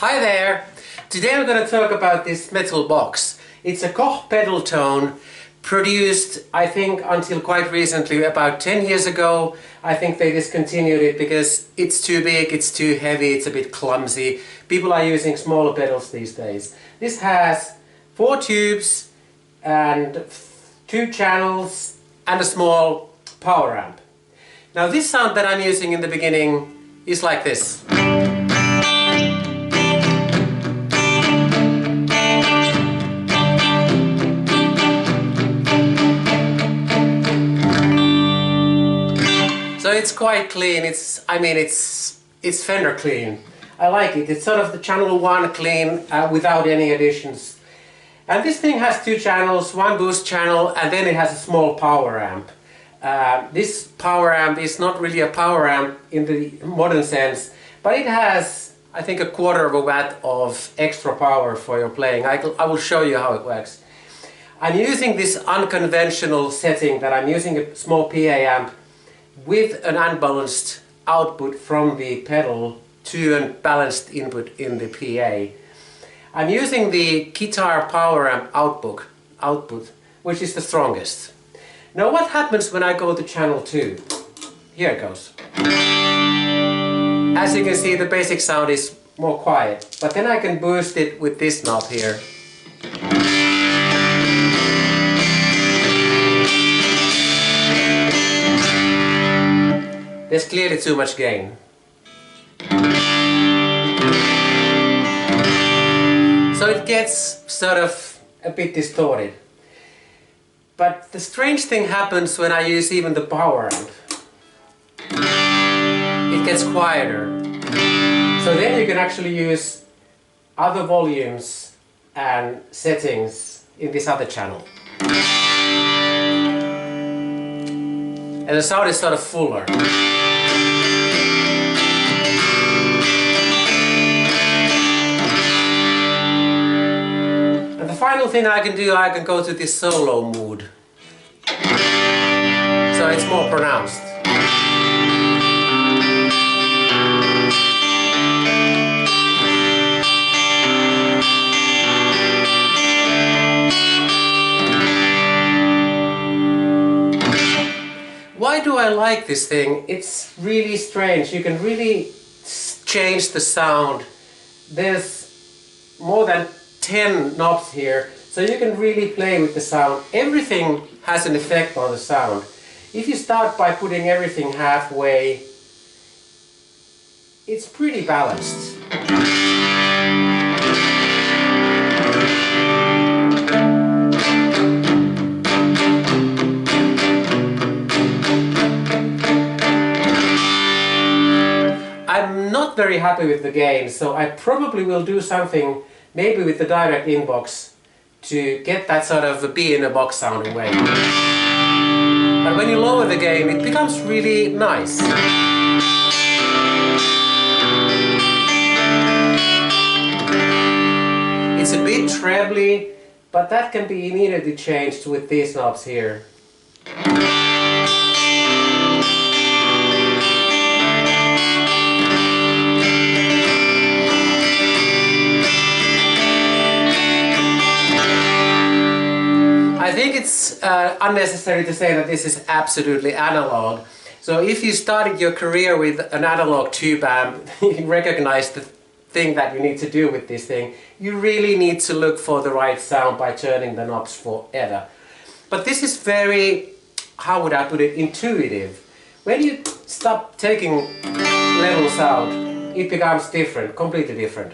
Hi there! Today I'm going to talk about this metal box. It's a Koch Pedaltone, produced I think until quite recently, about 10 years ago. I think they discontinued it because it's too big, it's too heavy, it's a bit clumsy. People are using smaller pedals these days. This has 4 tubes and 2 channels and a small power amp. Now this sound that I'm using in the beginning is like this. So it's quite clean. It's Fender clean. I like it. It's sort of the channel 1 clean without any additions. And this thing has 2 channels, 1 boost channel, and then it has a small power amp. This power amp is not really a power amp in the modern sense, but it has, I think, 1/4 watt of extra power for your playing. I will show you how it works. I'm using this unconventional setting that I'm using a small PA amp with an unbalanced output from the pedal to a balanced input in the PA. I'm using the guitar power amp output, which is the strongest. Now what happens when I go to channel 2? Here it goes. As you can see, the basic sound is more quiet, but then I can boost it with this knob here. There's clearly too much gain. So it gets sort of a bit distorted. But the strange thing happens when I use even the power amp. It gets quieter. So then you can actually use other volumes and settings in this other channel. And the sound is sort of fuller. And the final thing I can do, I can go to this solo mood. So it's more pronounced. Why do I like this thing? It's really strange. You can really change the sound. There's more than 10 knobs here, so you can really play with the sound. Everything has an effect on the sound. If you start by putting everything halfway, it's pretty balanced. I'm not very happy with the gain, so I probably will do something maybe with the direct inbox to get that sort of a bee in a box sound away. But when you lower the gain, it becomes really nice. It's a bit trebly, but that can be immediately changed with these knobs here. I think it's unnecessary to say that this is absolutely analog. So if you started your career with an analog tube amp, you recognize the thing that you need to do with this thing. You really need to look for the right sound by turning the knobs forever. But this is very, how would I put it, intuitive. When you stop taking levels out, it becomes different, completely different.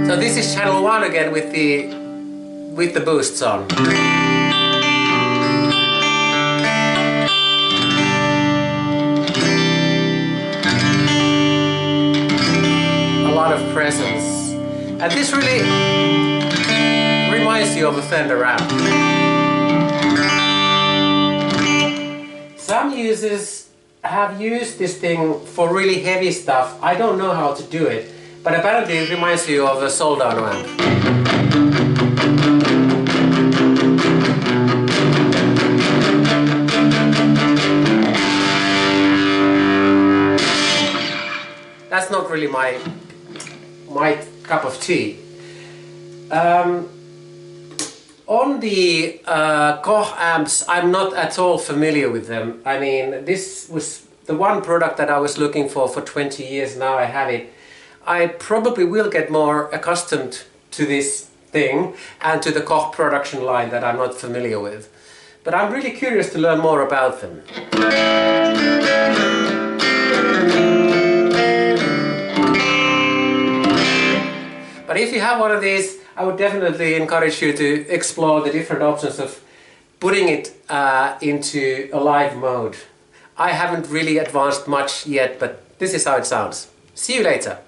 So this is channel 1 again with the boosts on. A lot of presence. And this really reminds you of a Fender amp. Some users have used this thing for really heavy stuff. I don't know how to do it. But apparently it reminds you of a Soldano amp. not really my cup of tea. On the Koch amps, I'm not at all familiar with them. I mean, this was the one product that I was looking for 20 years. Now I have it. I probably will get more accustomed to this thing and to the Koch production line that I'm not familiar with. But I'm really curious to learn more about them. But if you have one of these, I would definitely encourage you to explore the different options of putting it into a live mode. I haven't really advanced much yet, but this is how it sounds. See you later.